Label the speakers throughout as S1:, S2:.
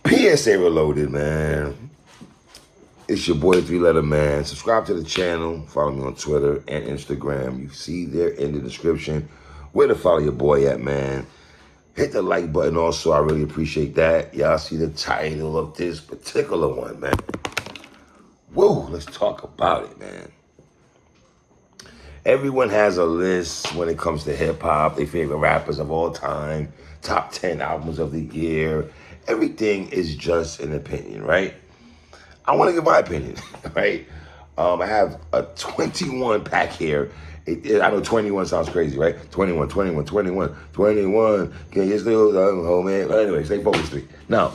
S1: PSA Reloaded, man. It's your boy, Three-Letter Man. Subscribe to the channel. Follow me on Twitter and Instagram. You see there in the description where to follow your boy at, man. Hit the like button also. I really appreciate that. Y'all see the title of this particular one, man. Whoa, let's talk about it, man. Everyone has a list when it comes to hip-hop, their favorite rappers of all time, top 10 albums of the year. Everything is just an opinion, right? I want to give my opinion, right? I have a 21 pack here. I know 21 sounds crazy, right? 21. Can you still, oh man. But anyway, stay focused. Now,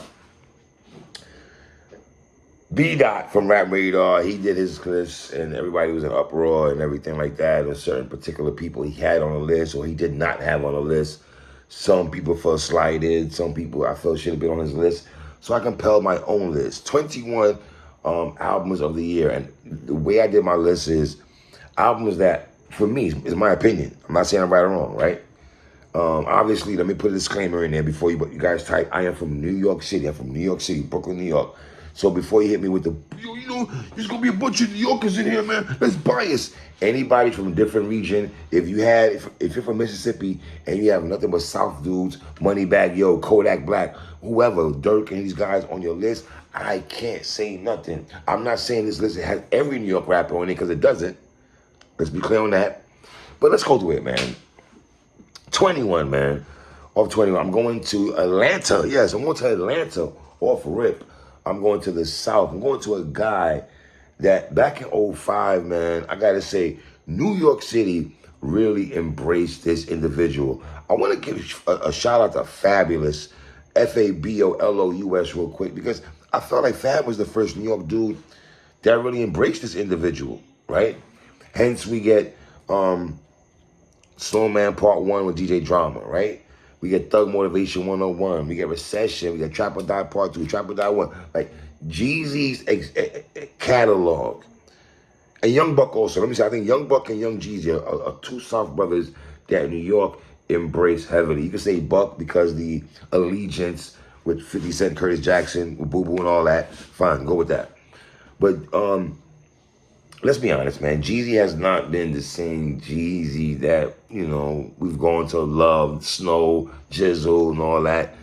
S1: B Dot from Rap Radar, he did his list and everybody was in uproar and everything like that. And certain particular people he had on the list or he did not have on the list. Some people felt slighted. Some people I felt should have been on his list. So I compelled my own list. 21 albums of the year. And the way I did my list is albums that, for me, is my opinion. I'm not saying I'm right or wrong, right? Obviously, let me put a disclaimer in there before you guys type. I am from New York City. I'm from New York City, Brooklyn, New York. So before you hit me with the, there's going to be a bunch of New Yorkers in here, man. Let's bias. Anybody from a different region, if you're from Mississippi and you have nothing but South dudes, Moneybag Yo, Kodak Black, whoever, Dirk and these guys on your list, I can't say nothing. I'm not saying this list has every New York rapper on it because it doesn't. Let's be clear on that. But let's go to it, man. 21, man. Off 21. I'm going to Atlanta. Yes, I'm going to Atlanta off rip. I'm going to the South. I'm going to a guy that back in 05, man, I got to say, New York City really embraced this individual. I want to give a shout out to Fabulous, Fabolous real quick, because I felt like Fab was the first New York dude that really embraced this individual, right? Hence we get Snowman Part 1 with DJ Drama, right? We get Thug Motivation 101. We get Recession. We get Trap or Die Part 2, Trap or Die 1. Like, Jeezy's catalog. And Young Buck also. Let me say, I think Young Buck and Young Jeezy are two South brothers that New York embrace heavily. You can say Buck because the allegiance with 50 Cent, Curtis Jackson, with Boo Boo and all that. Fine, go with that. But let's be honest, man. Jeezy has not been the same Jeezy that, we've gone to love, Snow, Jizzle, and all that.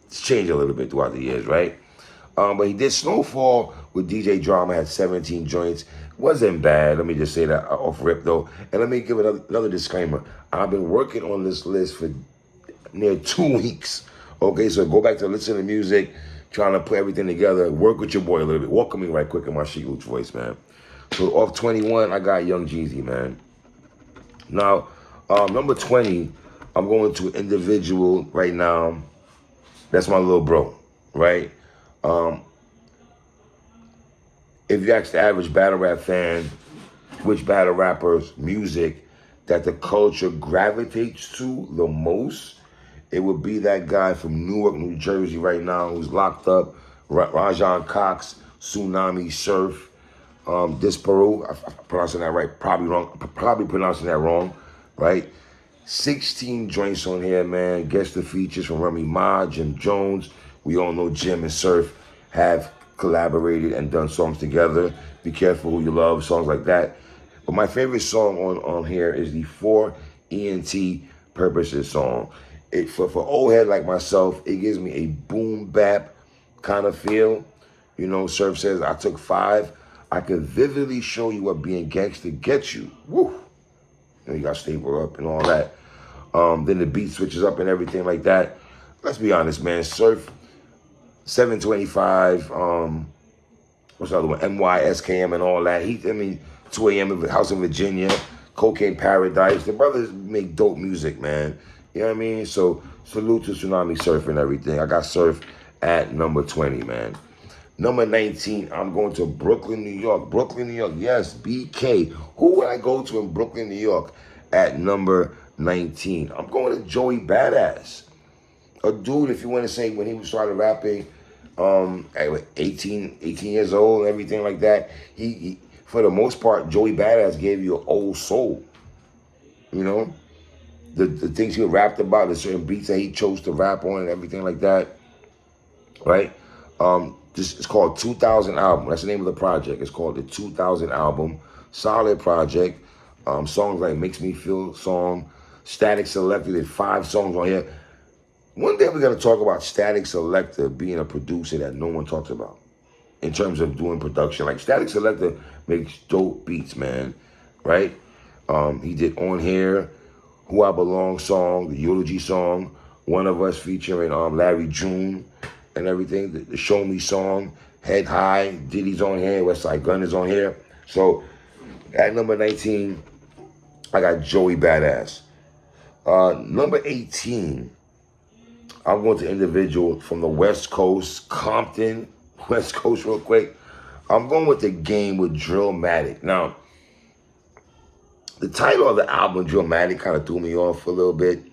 S1: It's changed a little bit throughout the years, right? But he did Snowfall with DJ Drama, had 17 joints. Wasn't bad. Let me just say that off rip, though. And let me give another disclaimer. I've been working on this list for near 2 weeks. Okay, so go back to listen to music, trying to put everything together, work with your boy a little bit. Welcome me right quick in my Sheik Luch voice, man. So off 21, I got Young Jeezy, man. Now, number 20, I'm going to an individual right now. That's my little bro, right? If you ask the average battle rap fan, which battle rapper's music that the culture gravitates to the most, it would be that guy from Newark, New Jersey right now who's locked up, Rajon Cox, Tsunami Surf, Disparu, I'm pronouncing that right, probably pronouncing that wrong, right? 16 joints on here, man. Guest the features from Remy Ma, Jim Jones. We all know Jim and Surf have collaborated and done songs together. Be Careful Who You Love, songs like that. But my favorite song on here is the For ENT Purposes song. For old head like myself, it gives me a boom bap kind of feel. Surf says, I took 5. I could vividly show you what being gangster gets you. Woo! You got Staple Up and all that. Then the beat switches up and everything like that. Let's be honest, man. Surf, 725, what's the other one? NYSKM and all that. 2 a.m. House in Virginia, Cocaine Paradise. The brothers make dope music, man. You know what I mean? So salute to Tsunami Surf and everything. I got Surf at number 20, man. Number 19, I'm going to Brooklyn, New York. Brooklyn, New York, yes, BK. Who would I go to in Brooklyn, New York at number 19? I'm going to Joey Badass. A dude, if you want to say, when he started rapping, at 18 years old and everything like that, he for the most part, Joey Badass gave you an old soul. The things he rapped about, the certain beats that he chose to rap on and everything like that, right? This is called 2000 Album. That's the name of the project. It's called the 2000 Album. Solid project. Songs like Makes Me Feel Song, Static Selector did 5 songs on here. One day we're going to talk about Static Selector being a producer that no one talks about in terms of doing production. Like Static Selector makes dope beats, man, right? He did On Here, Who I Belong song, the Eulogy song, One of Us featuring Larry June and everything, the Show Me song, Head High, Diddy's on here, Westside Gun is on here. So at number 19, I got Joey Badass. Number 18, I'm going to individual from the West Coast, Compton, West Coast real quick. I'm going with The Game with Drillmatic. Now, the title of the album, Drillmatic, kind of threw me off for a little bit.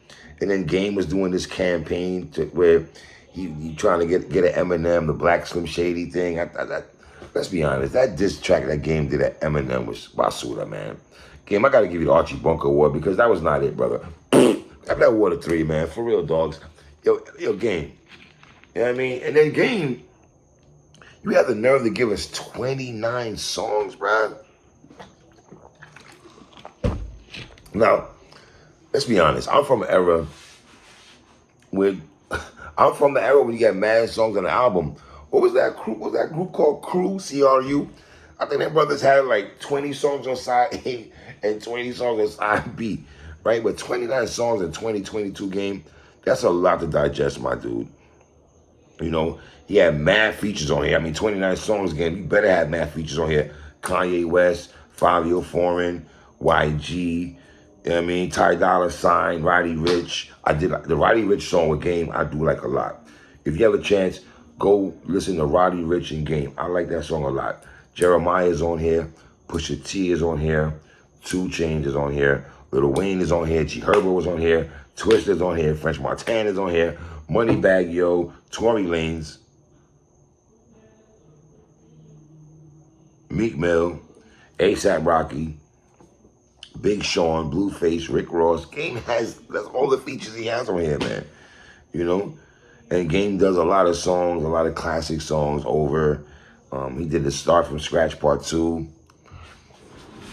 S1: And then Game was doing this campaign where he trying to get an Eminem, the Black Slim Shady thing. Let's be honest, that diss track that Game did at Eminem was basura, man. Game, I got to give you the Archie Bunker Award because that was not it, brother. Have that award a 3, man. For real, dogs. Yo, Game. You know what I mean? And then Game, you have the nerve to give us 29 songs, bro. Now, let's be honest. I'm from the era when you got mad songs on the album. What was that crew? What was that group called? Crew, CRU. I think that brothers had like 20 songs on side A and 20 songs on side B, right? But 29 songs in 2022 Game, that's a lot to digest, my dude. You know, he had mad features on here. I mean, 29 songs, Game. You better have mad features on here. Kanye West, Fabio Foreign, YG. You know what I mean? Ty Dolla $ign, Roddy Ricch. I did the Roddy Ricch song with Game. I do like a lot. If you have a chance, go listen to Roddy Ricch and Game. I like that song a lot. Jeremiah's on here. Pusha T is on here. 2 Chainz is on here. Lil Wayne is on here. G Herbo was on here. Twista's on here. French Montana's on here. Moneybagg Yo. Tory Lanez. Meek Mill. ASAP Rocky. Big Sean, Blueface, Rick Ross. Game that's all the features he has on here, man. You know? And Game does a lot of songs, a lot of classic songs over. He did the Start From Scratch Part 2.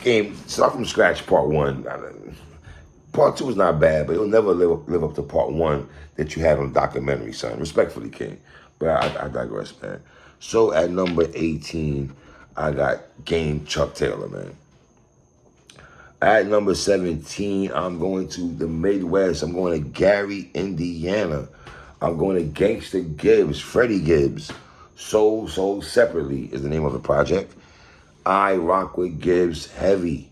S1: Game, Start From Scratch Part 1. Part 2 is not bad, but it'll never live up to Part 1 that you had on documentary, son. Respectfully, King. But I digress, man. So at number 18, I got Game Chuck Taylor, man. At number 17, I'm going to the Midwest. I'm going to Gary, Indiana. I'm going to Gangsta Gibbs, Freddie Gibbs. Soul Separately is the name of the project. I rock with Gibbs heavy.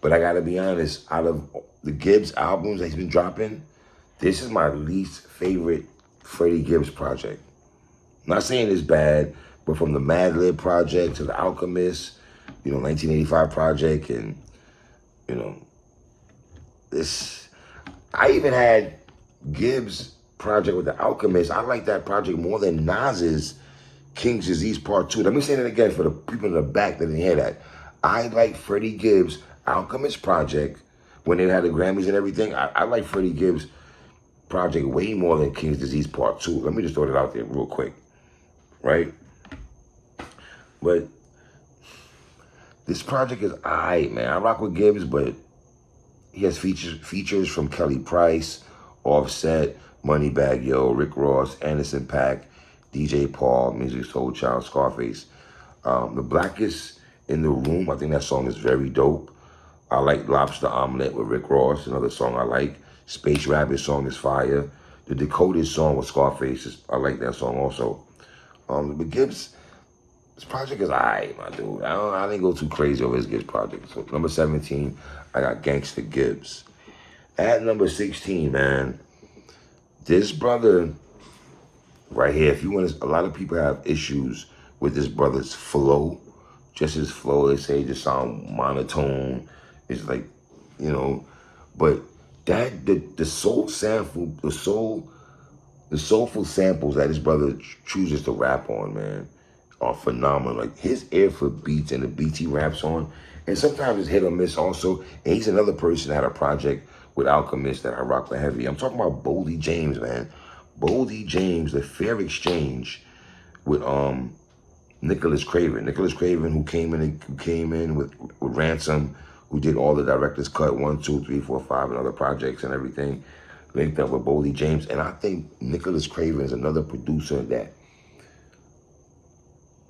S1: But I got to be honest, out of the Gibbs albums that he's been dropping, this is my least favorite Freddie Gibbs project. I'm not saying it's bad, but from the Mad Lib project to the Alchemist, 1985 project, and this, I even had Gibbs project with the Alchemist. I like that project more than Nas's King's Disease Part 2. Let me say that again for the people in the back that didn't hear that. I like Freddie Gibbs' Alchemist project when they had the Grammys and everything. I like Freddie Gibbs' project way more than King's Disease Part 2. Let me just throw it out there real quick, right? But this project is aight, man. I rock with Gibbs, but he has features from Kelly Price, Offset, Moneybagg Yo, Rick Ross, Anderson .Paak, DJ Paul, Music Soul Child, Scarface. The Blackest in the Room, I think that song is very dope. I like Lobster Omelette with Rick Ross, another song I like. Space Rabbit song is fire. The Decoded song with Scarface, I like that song also. But Gibbs, this project is aight, my dude. I didn't go too crazy over his Gibbs project. So number 17, I got Gangsta Gibbs. At number 16, man, this brother right here, if you want to, a lot of people have issues with this brother's flow. Just his flow, they say, just sound monotone. It's like, but that the soul sample, the soulful samples that this brother chooses to rap on, man, are phenomenal. Like his ear for beats and the beats he raps on, and sometimes it's hit or miss also. And he's another person that had a project with Alchemist that I rock with heavy. I'm talking about Boldy James, man. Boldy James, the Fair Exchange. with Nicholas Craven. Nicholas Craven, who came in with Ransom, who did all the director's cut 1, 2, 3, 4, 5, and other projects and everything, linked up with Boldy James. And I think Nicholas Craven is another producer that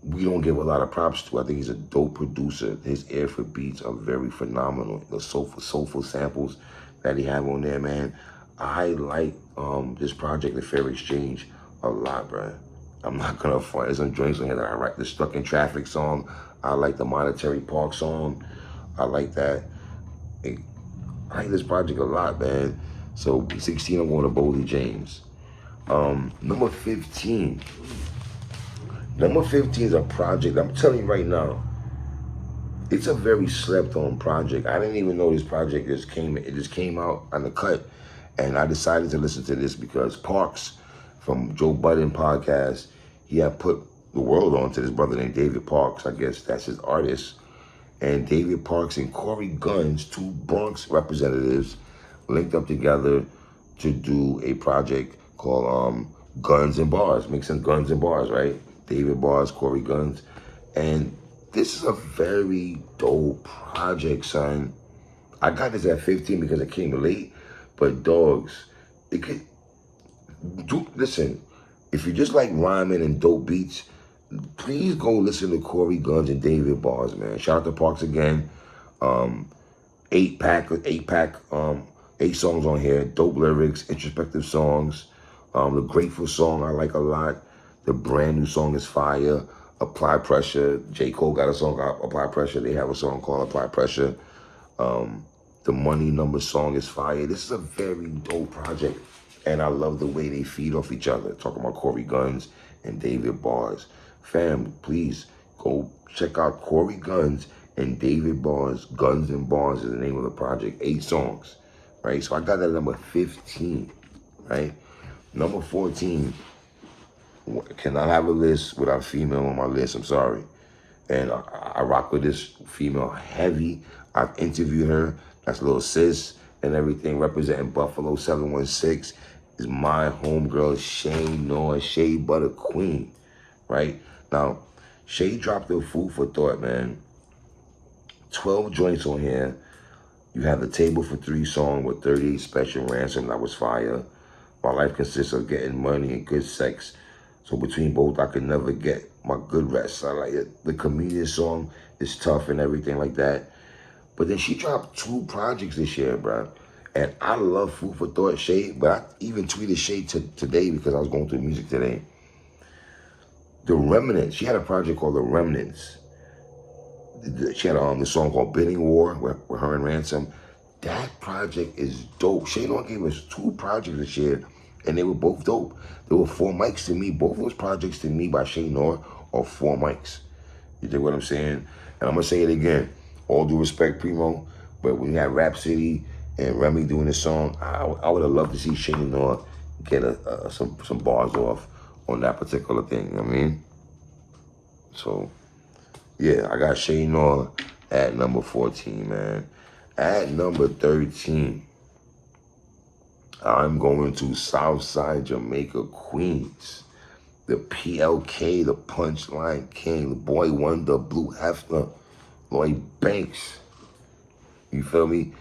S1: we don't give a lot of props to. I think he's a dope producer. His ear for beats are very phenomenal. The soulful samples that he have on there, man. I like this project, The Fair Exchange, a lot, bro. I'm not gonna front. There's some joints on here that I like. The Stuck in Traffic song. I like the Monetary Park song. I like that. I like this project a lot, man. So 16, I'm going to Boldy James. Number 15. Number 15 is a project, I'm telling you right now, it's a very slept on project. I didn't even know this project just came out on the cut. And I decided to listen to this because Parks from Joe Budden podcast, he had put the world on to this brother named David Parks. I guess that's his artist. And David Parks and Corey Guns, two Bronx representatives, linked up together to do a project called Guns and Bars. Makes sense, Guns and Bars, right? David Bars, Corey Guns. And this is a very dope project, son. I got this at 15 because it came late, but dogs, it could listen, if you just like rhyming and dope beats, please go listen to Corey Guns and David Bars, man. Shout out to Parks again. 8 songs on here, dope lyrics, introspective songs. The Grateful song I like a lot. The brand new song is fire. Apply Pressure. J. Cole got a song called Apply Pressure. They have a song called Apply Pressure. The Money Number song is fire. This is a very dope project. And I love the way they feed off each other. Talking about Corey Guns and David Bars. Fam, please go check out Corey Guns and David Bars. Guns and Bars is the name of the project. 8 songs, right? So I got that at number 15, right? Number 14, cannot have a list without female on my list. I'm sorry. And I rock with this female heavy. I've interviewed her. That's Lil Sis and everything, representing Buffalo 716. Is my homegirl, Shay Noah, Shea Butter Queen, right? Now, Shay dropped the food for thought, man. 12 joints on here. You have the Table for 3 song with 38 Special Ransom, that was fire. My life consists of getting money and good sex. So between both, I could never get my good rest. I like it. The Comedian song is tough and everything like that. But then she dropped 2 projects this year, bro. And I love Food for Thought, Shay, but I even tweeted Shay today because I was going through music today. The Remnants, she had a project called The Remnants. She had the song called Bidding War with her and Ransom. That project is dope. Shay Noah gave us 2 projects this year, and they were both dope. There were 4 mics to me. Both of those projects to me by Shay Noah are 4 mics. You dig what I'm saying? And I'm going to say it again. All due respect, Primo, but when you had Rap City and Remy doing this song, I would have loved to see Shay Noah get some bars off on that particular thing, you know what I mean? So, yeah, I got Shay Noah at number 14, man. At number 13, I'm going to Southside Jamaica, Queens. The PLK, the Punchline King, the Boy Wonder, Blue Hefner, Lloyd Banks. You feel me?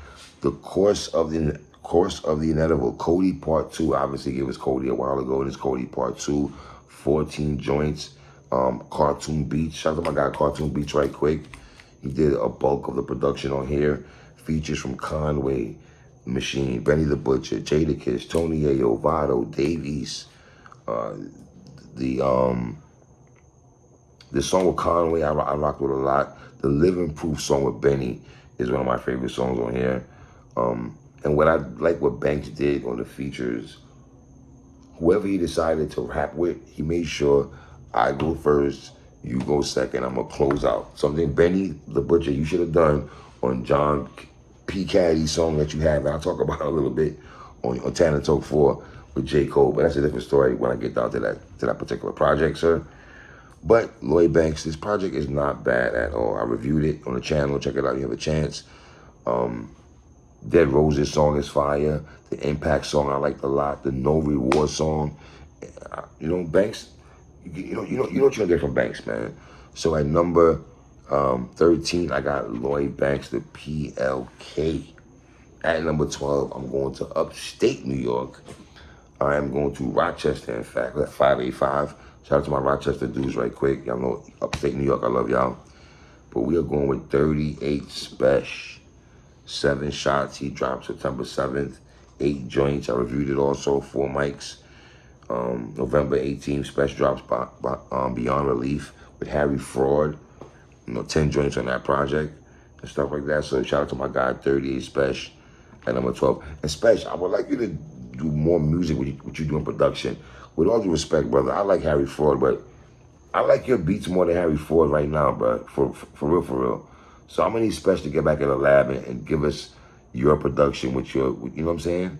S1: The Course of the Inevitable, Cody Part 2. Obviously, gave us Cody a while ago. This Cody Part 2, 14 joints. Cartoon Beats. Shout out to my guy Cartoon Beats right quick. He did a bulk of the production on here. Features from Conway, Machine, Benny the Butcher, Jadakiss, Tony Ayo, Vado, Dave East. The song with Conway, I rocked with a lot. The Living Proof song with Benny is one of my favorite songs on here. And what I like what Banks did on the features, whoever he decided to rap with, he made sure I go first, you go second, I'm gonna close out. Something Benny the Butcher, you should have done on John P. Caddy's song that you have, and I'll talk about it a little bit on Tanner Talk 4 with J. Cole, but that's a different story when I get down to that particular project, sir. But Lloyd Banks, this project is not bad at all. I reviewed it on the channel. Check it out. You have a chance. Dead Roses song is fire. The Impact song I liked a lot. The No Reward song. You know, Banks, you know what you're gonna get from Banks, man. So at number 13, I got Lloyd Banks, the PLK. At number 12, I'm going to upstate New York. I am going to Rochester, in fact, at 585. Shout out to my Rochester dudes right quick. Y'all know upstate New York, I love y'all. But we are going with 38 Special. 7 shots. He dropped September 7th. 8 joints. I reviewed it also. 4 mics. November 18th, Special drops Beyond Relief with Harry Fraud. 10 joints on that project and stuff like that. So shout out to my guy, 38 Special at number 12. And Special, I would like you to do more music with what you do in production. With all due respect, brother, I like Harry Fraud, but I like your beats more than Harry Fraud right now, bro. For real, for real. So I'm gonna need Special to get back in the lab and give us your production with you know what I'm saying?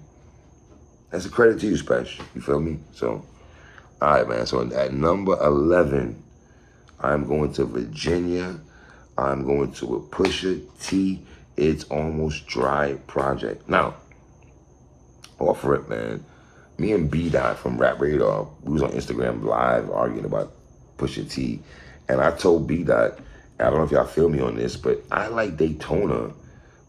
S1: That's a credit to you, Special. You feel me? So, all right, man. So at number 11, I'm going to Virginia. I'm going to a Pusha T. It's Almost Dry project. Now, off rip, man. Me and B-Dot from Rap Radar, we was on Instagram live arguing about Pusha T. And I told B-Dot, I don't know if y'all feel me on this, but I like Daytona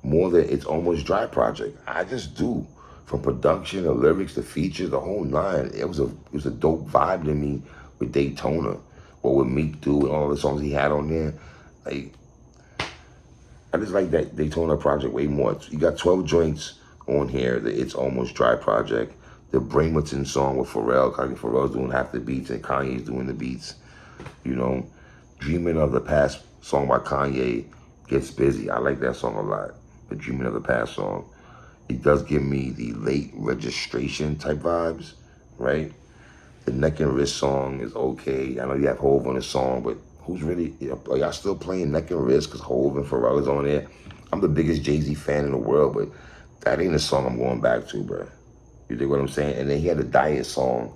S1: more than It's Almost Dry project. I just do. From production, the lyrics, the features, the whole nine. It was a dope vibe to me with Daytona. What would Meek do and all the songs he had on there. Like, I just like that Daytona project way more. You got 12 joints on here, the It's Almost Dry project. The Bramerton song with Pharrell. Pharrell's doing half the beats and Kanye's doing the beats. Dreaming of the Past song by Kanye gets busy. I like that song a lot. The Dreaming of the Past song. It does give me the Late Registration type vibes, right? The Neck and Wrist song is okay. I know you have Hove on the song, but who's really, are y'all still playing Neck and Wrist because Hove and Pharrell is on there? I'm the biggest Jay-Z fan in the world, but that ain't a song I'm going back to, bro. You dig what I'm saying? And then he had a Diet song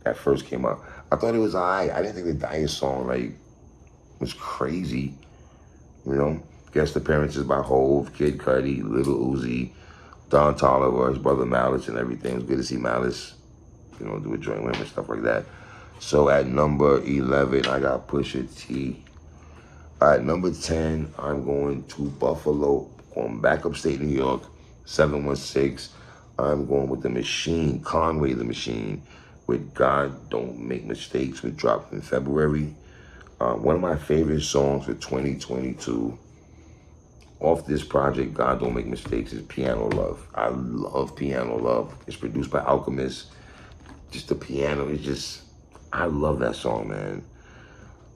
S1: that first came out. I thought it was all right. I didn't think the Diet song, was crazy. Guest appearances by Hove, Kid Cudi, Lil Uzi, Don Toliver, his brother Malice and everything. It was good to see Malice, do a joint with him and stuff like that. So at number 11, I got Pusha T. At number 10, I'm going to Buffalo, going back upstate New York, 716. I'm going with The Machine, Conway the Machine, with God Don't Make Mistakes, which dropped in February. One of my favorite songs for 2022 off this project, God Don't Make Mistakes, is Piano Love. I love Piano Love. It's produced by Alchemist. Just the piano is just, I love that song, man.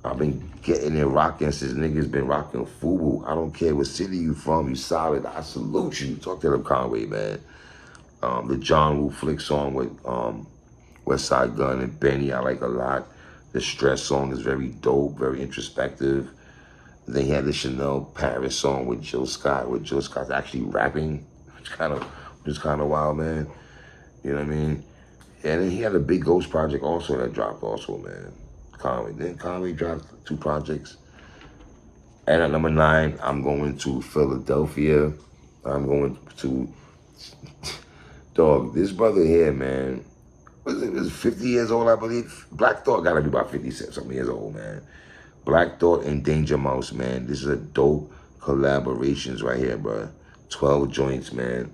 S1: I've been getting it rocking since niggas been rocking FUBU. I don't care what city you from, you solid. I salute you. Talk to them Conway, man. The John Woo Flick song with West Side Gun and Benny, I like a lot. The Stress song is very dope, very introspective. Then he had the Chanel Paris song with Jill Scott, where Jill Scott's actually rapping, which is kind of wild, man. You know what I mean? And then he had a Big Ghost project also that dropped also, man. Conway. Then Conway dropped 2 projects. And at number 9, I'm going to Philadelphia. I'm going to, dog, this brother here, man, was 50 years old, I believe. Black Thought gotta be about 50-something years old, man. Black Thought and Danger Mouse, man. This is a dope collaborations right here, bro. 12 joints, man.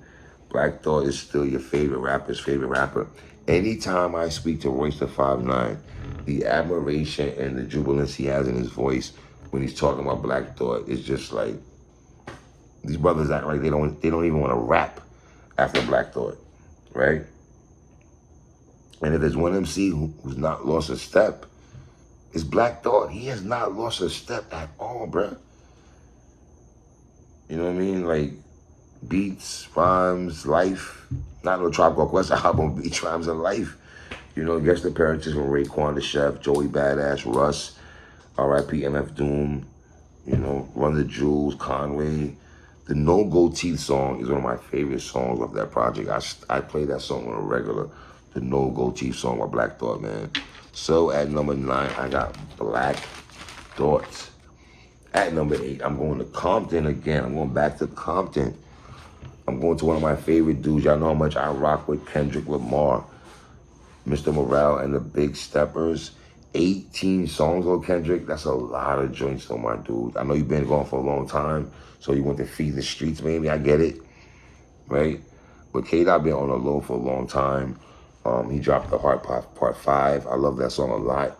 S1: Black Thought is still your favorite rapper's favorite rapper. Anytime I speak to Royce the 5'9", the admiration and the jubilance he has in his voice when he's talking about Black Thought is just like, these brothers act like they don't even want to rap after Black Thought, right? And if there's one MC who's not lost a step, it's Black Thought. He has not lost a step at all, bruh. You know what I mean? Like, beats, rhymes, life. Not no Tribe Called Quest album, beats, rhymes, and life. Guest appearances from Raekwon the Chef, Joey Badass, Russ, R.I.P. MF Doom, Run the Jewels, Conway. The No Gold Teeth song is one of my favorite songs of that project. I play that song on a regular. The No Gold Teeth song by Black Thought, man. So at number 9, I got Black Thought. At number 8, I'm going to Compton again. I'm going back to Compton. I'm going to one of my favorite dudes. Y'all know how much I rock with Kendrick Lamar, Mr. Morale, and the Big Steppers. 18 songs on Kendrick. That's a lot of joints on my dude. I know you've been going for a long time, so you want to feed the streets, maybe. I get it, right? But K-Dot been on the low for a long time. He dropped the Heart Part 5. I love that song a lot.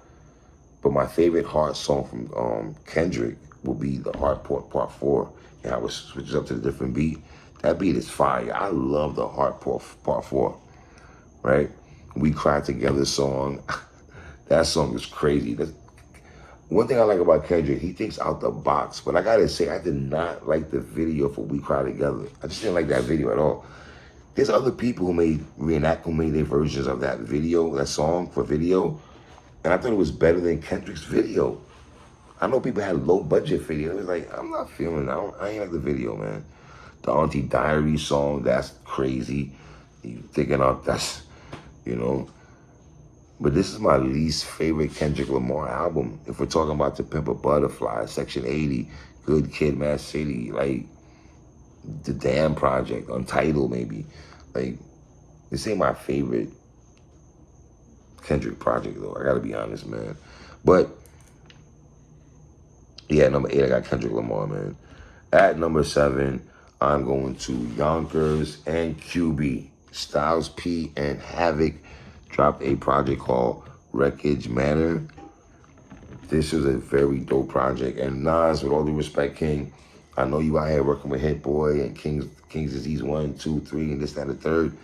S1: But my favorite Heart song from Kendrick will be the Heart Part 4. And how it switches up to the different beat. That beat is fire. I love the Heart Part 4, right? We Cry Together song. That song is crazy. One thing I like about Kendrick, he thinks out the box. But I gotta say, I did not like the video for We Cry Together. I just didn't like that video at all. There's other people who made their versions of that video, that song for video, and I thought it was better than Kendrick's video. I know people had low budget video. It was like, I'm not feeling that. I ain't like the video, man. The Auntie Diary song, that's crazy. You thinking out that's, you know. But this is my least favorite Kendrick Lamar album. If we're talking about To Pimp a Butterfly, Section 80, Good Kid, Mad City, like The Damn Project, Untitled maybe. Like, this ain't my favorite Kendrick project though. I gotta be honest, man. But yeah, number 8, I got Kendrick Lamar, man. At number 7, I'm going to Yonkers and QB. Styles P and Havoc dropped a project called Wreckage Manor. This is a very dope project. And Nas, with all due respect, King, I know you out here working with Hit Boy and King's Disease 1, 2, 3, and this, that, and the third.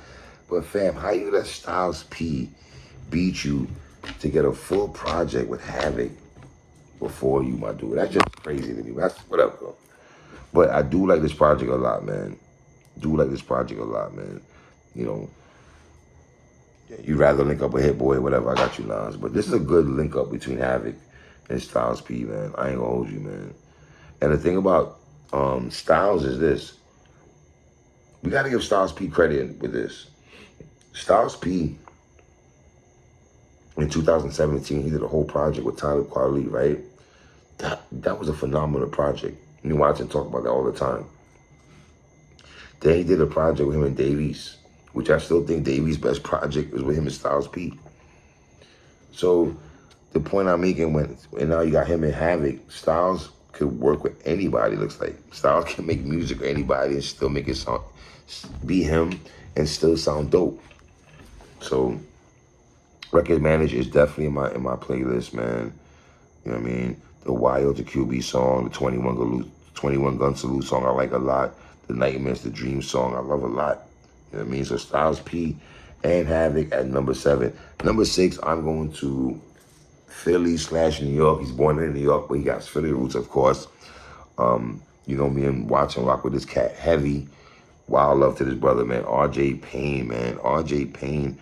S1: But fam, how you let Styles P beat you to get a full project with Havoc before you, my dude? That's just crazy to me. That's whatever, though. But I do like this project a lot, man. You know, you'd rather link up with Hit Boy or whatever. I got you, Nas. But this is a good link up between Havoc and Styles P, man. I ain't gonna hold you, man. And the thing about Styles is this. We got to give Styles P credit with this. Styles P, in 2017, he did a whole project with Talib Kweli, right? That was a phenomenal project. You watch and talk about that all the time. Then he did a project with him and Davies, which I still think Davies' best project was with him and Styles P. So the point I'm making, and now you got him and Havoc, Styles could work with anybody, looks like. Styles can make music with anybody and still make it sound, be him and still sound dope. So Record Manager is definitely in my playlist, man. You know what I mean? The Wild to QB song, the 21 Gun Salute song I like a lot. The Nightmares, the Dream song I love a lot. You know what I mean? So Styles P and Havoc at number 7. Number 6, I'm going to Philly/New York. He's born in New York, but he got Philly roots, of course. You know me and watch and rock with this cat heavy. Wild love to this brother, man. RJ Payne, man. RJ Payne.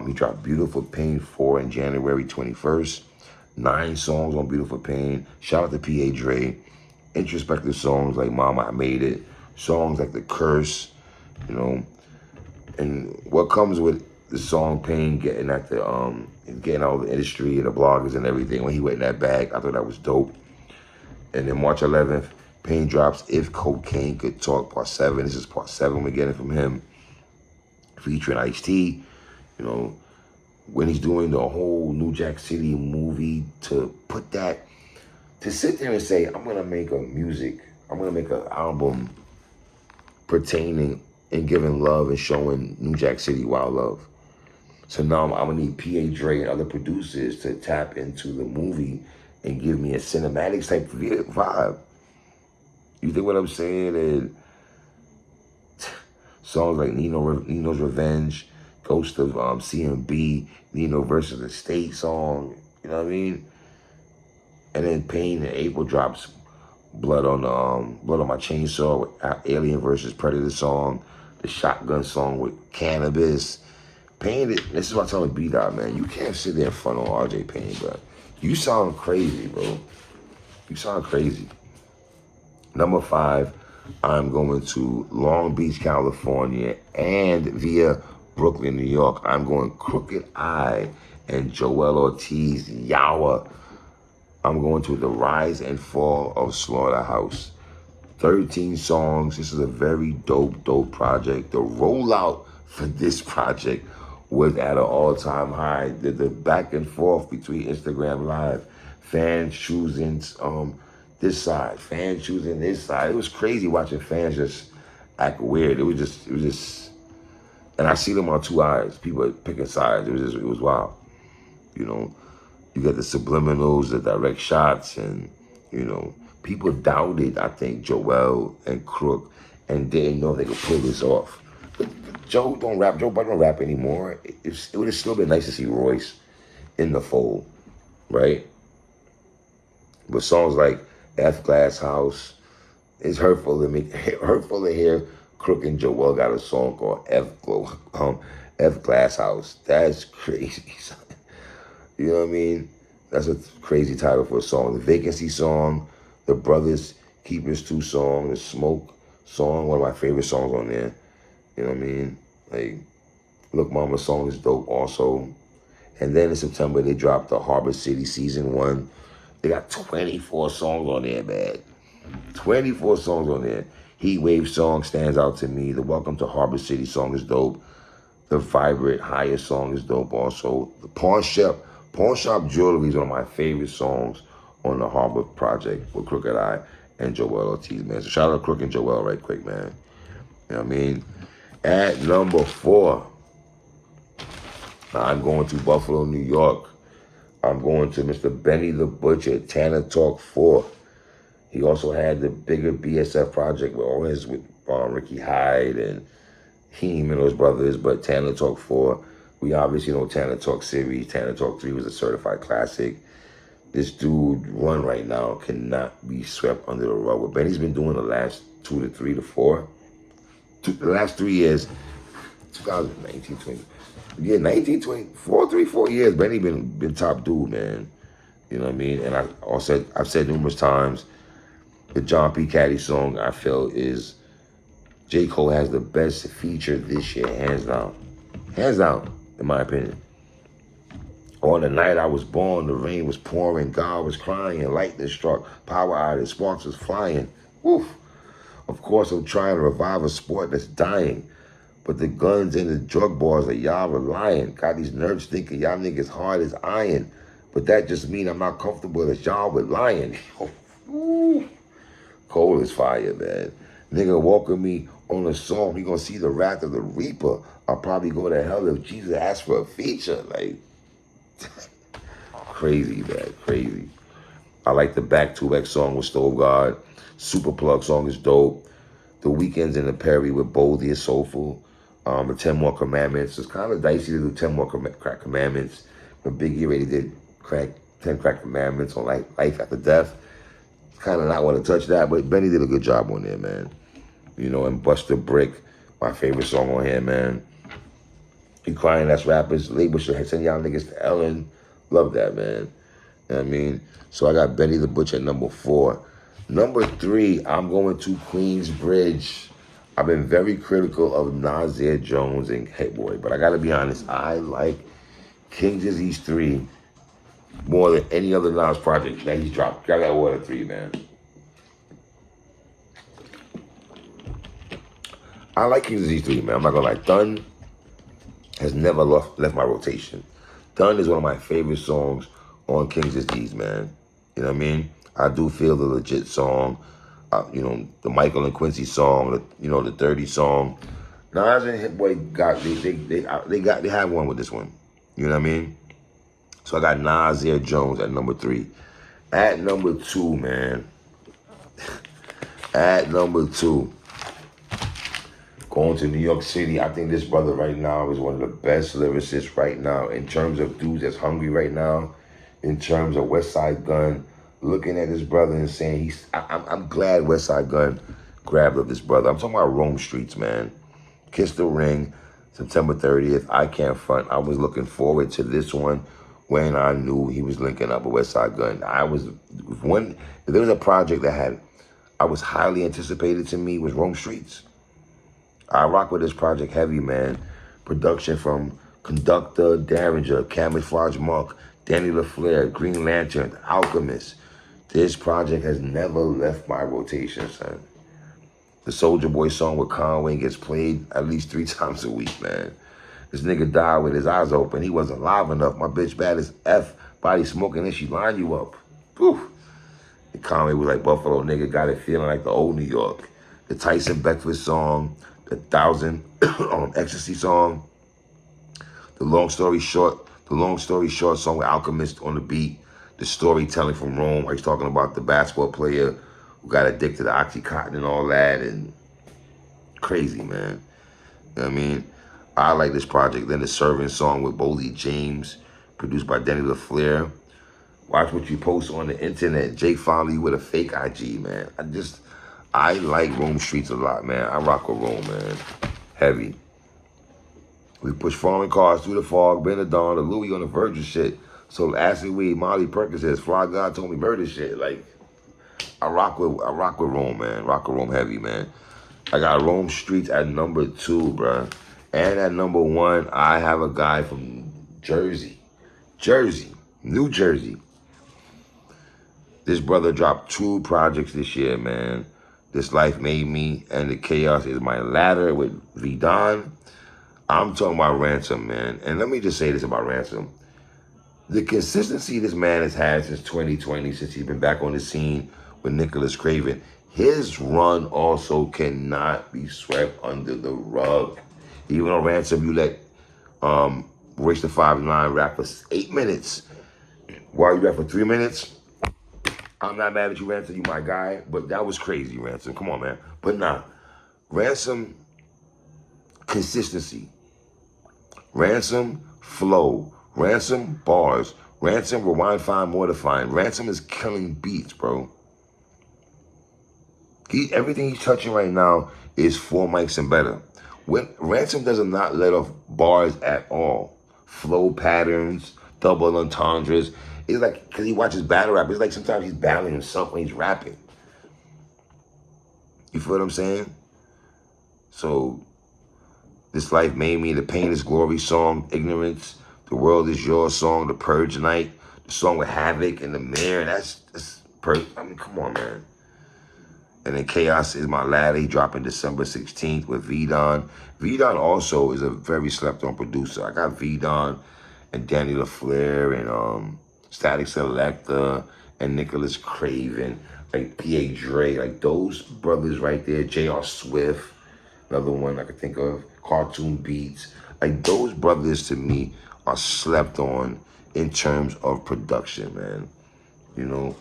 S1: He dropped Beautiful Pain 4 on January 21st. 9 songs on Beautiful Pain. Shout out to P.A. Dre. Introspective songs like Mama, I Made It. Songs like The Curse, you know. And what comes with the song Pain getting at getting all the industry and the bloggers and everything, when he went in that bag, I thought that was dope. And then March 11th, Pain drops If Cocaine Could Talk, Part 7. This is Part 7 we're getting from him, featuring Ice-T. You know, when he's doing the whole New Jack City movie, to sit there and say, I'm going to make an album pertaining and giving love and showing New Jack City wild love. So now I'm going to need P.A. Dre and other producers to tap into the movie and give me a cinematics type vibe. You think what I'm saying? And songs like Nino's Revenge, Ghost of CMB, Nino versus the State song, you know what I mean? And then Pain in April drops Blood on My Chainsaw with Alien versus Predator song, the Shotgun song with Cannabis. Pain, this is what I'm telling B-Dot, man. You can't sit there in front of RJ Payne, bro. You sound crazy, bro. You sound crazy. Number 5, I'm going to Long Beach, California, and via Brooklyn, New York. I'm going Crooked Eye and Joel Ortiz, Yawa. I'm going to The Rise and Fall of Slaughterhouse. 13 songs. This is a very dope project. The rollout for this project was at an all-time high. The back and forth between Instagram Live, fans choosing this side, fans choosing this side. It was crazy watching fans just act weird. It was just, and I see them on two eyes. People picking sides. It was wild. You know, you got the subliminals, the direct shots, and people doubted. I think Joel and Crook, and didn't know they could pull this off. But Joe Budden don't rap anymore. It would have still been nice to see Royce in the fold, right? But songs like F Glass House, it's hurtful to me. Hurtful to hear Crook and Joel got a song called F Glass House. That's crazy. You know what I mean? That's a crazy title for a song. The Vacancy song, the Brothers Keepers 2 song, the Smoke song, one of my favorite songs on there. You know what I mean? Like, Look Mama song is dope also. And then in September, they dropped the Harbor City Season 1. They got 24 songs on there, man. 24 songs on there. Heat Wave song stands out to me. The Welcome to Harbor City song is dope. The Vibrant Higher song is dope also. The Pawn Shop Jewelry is one of my favorite songs on the Harbor Project with Crooked Eye and Joel Ortiz, man. So shout out to Crook and Joel right quick, man. You know what I mean? At number 4, I'm going to Buffalo, New York. I'm going to Mr. Benny the Butcher, Tanner Talk 4. He also had the bigger BSF project with Ricky Hyde and Heem and those brothers, but Tanner Talk 4, we obviously know Tanner Talk series. Tanner Talk 3 was a certified classic. This dude run right now cannot be swept under the rug. What Benny's been doing the last 2 to 3 to 4, the last 3 years, 2019, 20, yeah, 19, 20, 4 years, Benny been top dude, man. You know what I mean? And I've said numerous times, the John P. Caddy song, I feel, is J. Cole has the best feature this year, hands down. Hands down, in my opinion. On the night I was born, the rain was pouring, God was crying, lightning struck, power outage, sparks was flying. Woof. Of course, I'm trying to revive a sport that's dying, but the guns and the drug bars are y'all relying. Got these nerves thinking y'all niggas hard as iron, but that just mean I'm not comfortable that y'all with lying. Cole is fire, man. Nigga walking me on a song, he gonna see the wrath of the Reaper. I'll probably go to hell if Jesus asks for a feature. Like, crazy, man, crazy. I like the Back to X song with Stove God. Super Plug song is dope. The Weekends in the Perry with Boldy is soulful. The 10 More Commandments. It's kind of dicey to do 10 More Crack Commandments. When Big E already did 10 Crack Commandments on life after death. Kind of not want to touch that, but Benny did a good job on there, man. You know, and Buster Brick, my favorite song on here, man. He crying, that's rappers. Label should send y'all niggas to Ellen. Love that, man. You know what I mean? So I got Benny the Butcher at number 4. Number 3, I'm going to Queensbridge. I've been very critical of Nasir Jones and Hit Boy, but I got to be honest, I like King Disease 3 more than any other Nas project that he's dropped. I got Water 3, man. I like King Disease 3, man. I'm not gonna lie. Done has never left my rotation. Done is one of my favorite songs on King's Disease, man. You know what I mean? I do feel the legit song. The Michael and Quincy song, the Dirty song. Nas and Hit Boy they have one with this one. You know what I mean? So I got Nasir Jones at number 3. At number 2, man. At number 2. Going to New York City, I think this brother right now is one of the best lyricists right now in terms of dudes that's hungry right now, in terms of West Side Gun. Looking at this brother and saying I'm glad West Side Gun grabbed up this brother. I'm talking about Rome Streets, man. Kiss the Ring, September 30th. I Can't Front. I was looking forward to this one when I knew he was linking up with West Side Gun. If there was a project that I was highly anticipated to me was Rome Streets. I rock with this project heavy, man. Production from Conductor, Derringer, Camouflage Monk, Danny LaFleur, Green Lantern, Alchemist. This project has never left my rotation, son. The Soulja Boy song with Conway gets played at least 3 times a week, man. This nigga died with his eyes open. He wasn't live enough. My bitch bad as F. Body smoking and she line you up. Whew. The Conway was like Buffalo nigga, got it feeling like the old New York. The Tyson Beckford song, the Thousand Ecstasy song, the Long Story Short song with Alchemist on the beat, the storytelling from Rome, where he's talking about the basketball player who got addicted to Oxycontin and all that, and crazy, man. You know what I mean? I like this project. Then the Servant song with Boldy James, produced by Denny LaFleur. Watch what you post on the internet. Jake follow you with a fake IG, man. I like Rome Streets a lot, man. I rock with Rome, man. Heavy. We push foreign cars through the fog, been the dawn, the Louis on the verge of shit. So acid weed, Molly Perkins says, Fly God told me murder shit. Like, I rock with Rome, man. Rock with Rome heavy, man. I got Rome Streets at number 2, bruh. And at number 1, I have a guy from Jersey, New Jersey. This brother dropped 2 projects this year, man. This Life Made Me and The Chaos Is My Ladder with V-Don. I'm talking about Ransom, man. And let me just say this about Ransom. The consistency this man has had since 2020, since he's been back on the scene with Nicholas Craven, his run also cannot be swept under the rug. Even on Ransom, you let Royce the 5'9" rap for 8 minutes. While you rap for 3 minutes, I'm not mad at you, Ransom, you my guy, but that was crazy, Ransom. Come on, man. But nah, Ransom, consistency. Ransom, flow. Ransom, bars. Ransom, rewind, find, mortify. Ransom is killing beats, bro. Everything he's touching right now is 4 mics and better. Ransom does not let off bars at all. Flow patterns, double entendres. It's like, because he watches battle rap, it's like sometimes he's battling himself when he's rapping. You feel what I'm saying? So, This Life Made Me, the Pain is Glory song, Ignorance, The World Is Yours song, The Purge Night, the song with Havoc and the Mirror, I mean, come on, man. And then Chaos Is My Ladder, he dropping December 16th with V-Don. V-Don also is a very slept-on producer. I got V-Don and Danny LaFleur and Static Selector and Nicholas Craven, like P.A. Dre, like those brothers right there, J.R. Swift, another one I could think of, Cartoon Beats. Like those brothers to me are slept on in terms of production, man. You know,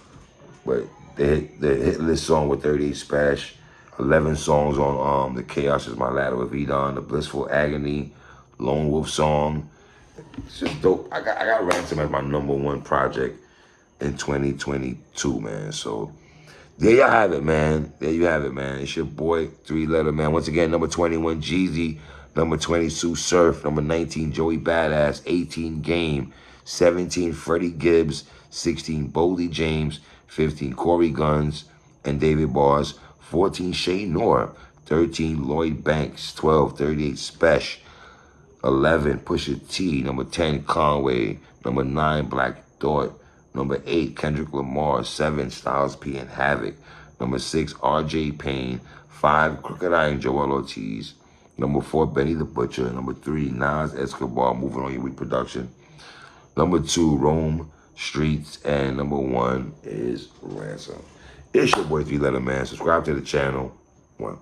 S1: but the hit list song with 38 Spash, 11 songs on The Chaos Is My Ladder with V-Don, The Blissful Agony, Lone Wolf song. It's just dope. I got Ransom as my number 1 project in 2022, man. So there you have it, man. There you have it, man. It's your boy, 3-letter, man. Once again, number 21, Jeezy. Number 22, Surf. Number 19, Joey Badass. 18, Game. 17, Freddie Gibbs. 16, Boldy James. 15, Corey Guns and David Bars. 14, Shay Noor. 13, Lloyd Banks. 12, 38 Spesh. 11, Pusha T. Number 10, Conway. Number 9, Black Thought. Number 8, Kendrick Lamar. 7, Styles P and Havoc. Number 6, RJ Payne. 5, Crooked Eye and Joel Ortiz. Number 4, Benny the Butcher. Number 3, Nas Escobar, Moving On Your Week Production. Number 2, Rome Streets. And number 1 is Ransom. It's your boy, 3-letter, man. Subscribe to the channel. 1.